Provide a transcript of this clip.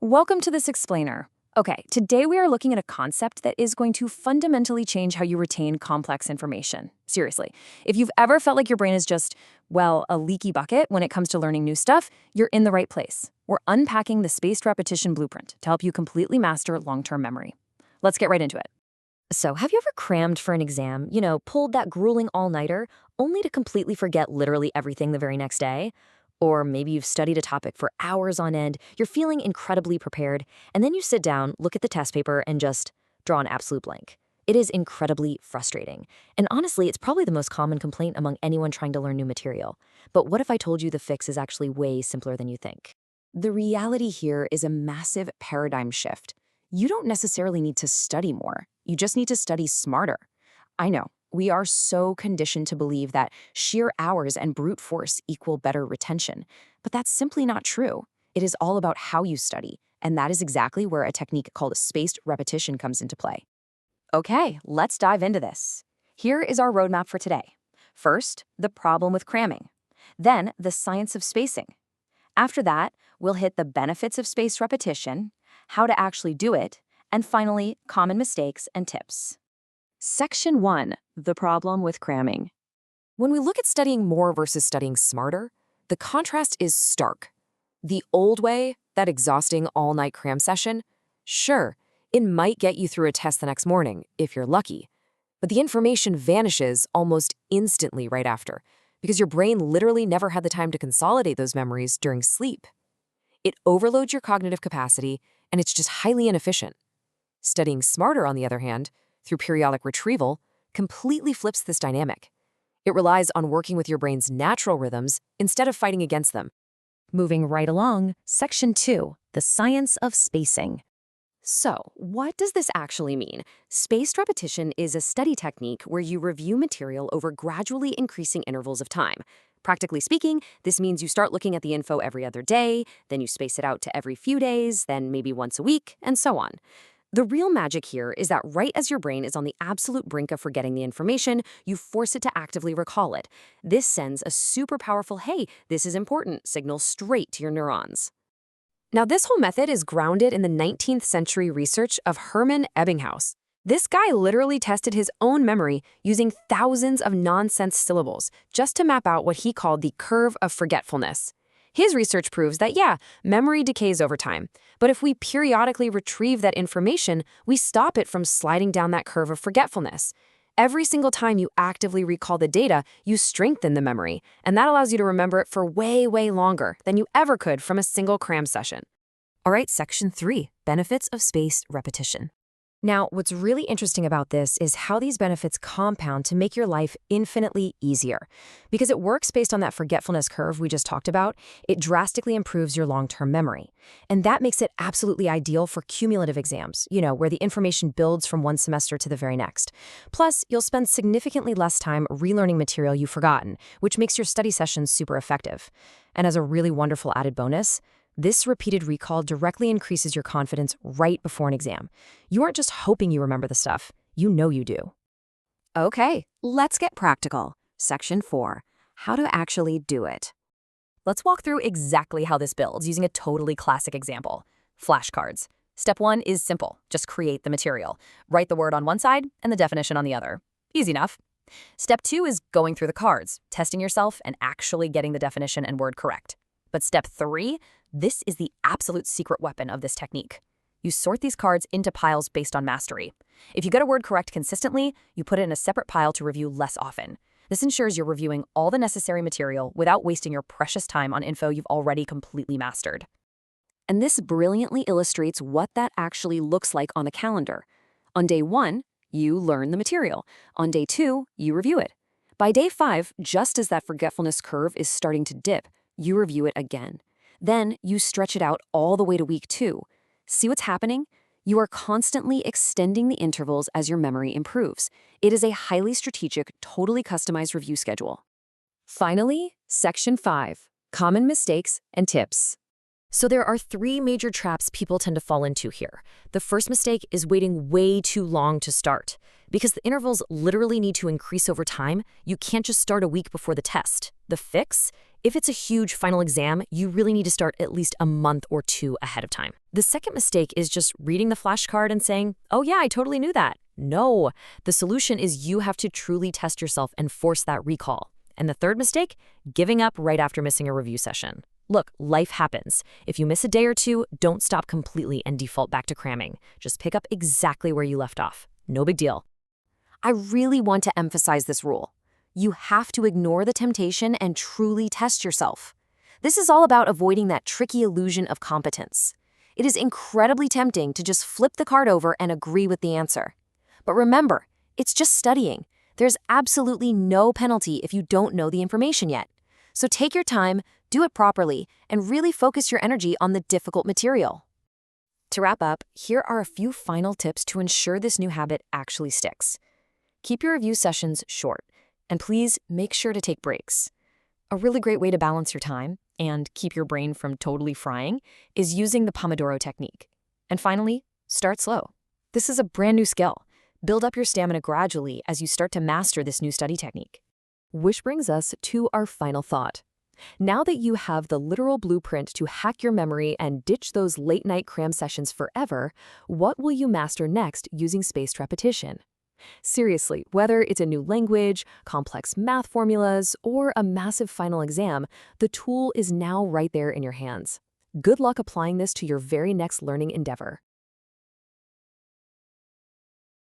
Welcome to this explainer. Okay, today we are looking at a concept that is going to fundamentally change how you retain complex information. Seriously, if you've ever felt like your brain is just, well, a leaky bucket when it comes to learning new stuff, you're in the right place. We're unpacking the spaced repetition blueprint to help you completely master long-term memory. Let's get right into it. So, have you ever crammed for an exam, pulled that grueling all-nighter, only to completely forget literally everything the very next day? Or maybe you've studied a topic for hours on end, you're feeling incredibly prepared, and then you sit down, look at the test paper, and just draw an absolute blank. It is incredibly frustrating. And honestly, it's probably the most common complaint among anyone trying to learn new material. But what if I told you the fix is actually way simpler than you think? The reality here is a massive paradigm shift. You don't necessarily need to study more. You just need to study smarter. I know, we are so conditioned to believe that sheer hours and brute force equal better retention, but that's simply not true. It is all about how you study, and that is exactly where a technique called spaced repetition comes into play. Okay, let's dive into this. Here is our roadmap for today. First, the problem with cramming. Then, the science of spacing. After that, we'll hit the benefits of spaced repetition, how to actually do it, and finally, common mistakes and tips. Section 1, the problem with cramming. When we look at studying more versus studying smarter, the contrast is stark. The old way, that exhausting all-night cram session, sure, it might get you through a test the next morning, if you're lucky, but the information vanishes almost instantly right after, because your brain literally never had the time to consolidate those memories during sleep. It overloads your cognitive capacity, and it's just highly inefficient. Studying smarter, on the other hand, through periodic retrieval, completely flips this dynamic. It relies on working with your brain's natural rhythms instead of fighting against them. Moving right along, Section 2, the science of spacing. So, what does this actually mean? Spaced repetition is a study technique where you review material over gradually increasing intervals of time. Practically speaking, this means you start looking at the info every other day, then you space it out to every few days, then maybe once a week, and so on. The real magic here is that right as your brain is on the absolute brink of forgetting the information, you force it to actively recall it. This sends a super powerful, hey, this is important, signal straight to your neurons. Now, this whole method is grounded in the 19th century research of Hermann Ebbinghaus. This guy literally tested his own memory using thousands of nonsense syllables just to map out what he called the curve of forgetfulness. His research proves that, yeah, memory decays over time, but if we periodically retrieve that information, we stop it from sliding down that curve of forgetfulness. Every single time you actively recall the data, you strengthen the memory, and that allows you to remember it for way, way longer than you ever could from a single cram session. All right, Section 3, benefits of spaced repetition. Now, what's really interesting about this is how these benefits compound to make your life infinitely easier. Because it works based on that forgetfulness curve we just talked about, it drastically improves your long-term memory. And that makes it absolutely ideal for cumulative exams, where the information builds from one semester to the very next. Plus, you'll spend significantly less time relearning material you've forgotten, which makes your study sessions super effective. And as a really wonderful added bonus, this repeated recall directly increases your confidence right before an exam. You aren't just hoping you remember the stuff, you know you do. Okay, let's get practical. Section 4, how to actually do it. Let's walk through exactly how this builds using a totally classic example. Flashcards. Step 1 is simple, just create the material. Write the word on one side and the definition on the other. Easy enough. Step 2 is going through the cards, testing yourself and actually getting the definition and word correct. But step 3, this is the absolute secret weapon of this technique. You sort these cards into piles based on mastery. If you get a word correct consistently, you put it in a separate pile to review less often. This ensures you're reviewing all the necessary material without wasting your precious time on info you've already completely mastered. And this brilliantly illustrates what that actually looks like on the calendar. On day 1, you learn the material. On day 2, you review it. By day 5, just as that forgetfulness curve is starting to dip, you review it again. Then you stretch it out all the way to week 2. See what's happening? You are constantly extending the intervals as your memory improves. It is a highly strategic, totally customized review schedule. Finally, Section 5, common mistakes and tips. So there are three major traps people tend to fall into here. The first mistake is waiting way too long to start. Because the intervals literally need to increase over time, you can't just start a week before the test. The fix? If it's a huge final exam, you really need to start at least a month or two ahead of time. The second mistake is just reading the flashcard and saying, "Oh yeah, I totally knew that." No, the solution is you have to truly test yourself and force that recall. And the third mistake? Giving up right after missing a review session. Look, life happens. If you miss a day or two, don't stop completely and default back to cramming. Just pick up exactly where you left off. No big deal. I really want to emphasize this rule. You have to ignore the temptation and truly test yourself. This is all about avoiding that tricky illusion of competence. It is incredibly tempting to just flip the card over and agree with the answer. But remember, it's just studying. There's absolutely no penalty if you don't know the information yet. So take your time, do it properly, and really focus your energy on the difficult material. To wrap up, here are a few final tips to ensure this new habit actually sticks. Keep your review sessions short, and please make sure to take breaks. A really great way to balance your time and keep your brain from totally frying is using the Pomodoro technique. And finally, start slow. This is a brand new skill. Build up your stamina gradually as you start to master this new study technique. Which brings us to our final thought. Now that you have the literal blueprint to hack your memory and ditch those late-night cram sessions forever, what will you master next using spaced repetition? Seriously, whether it's a new language, complex math formulas, or a massive final exam, the tool is now right there in your hands. Good luck applying this to your very next learning endeavor.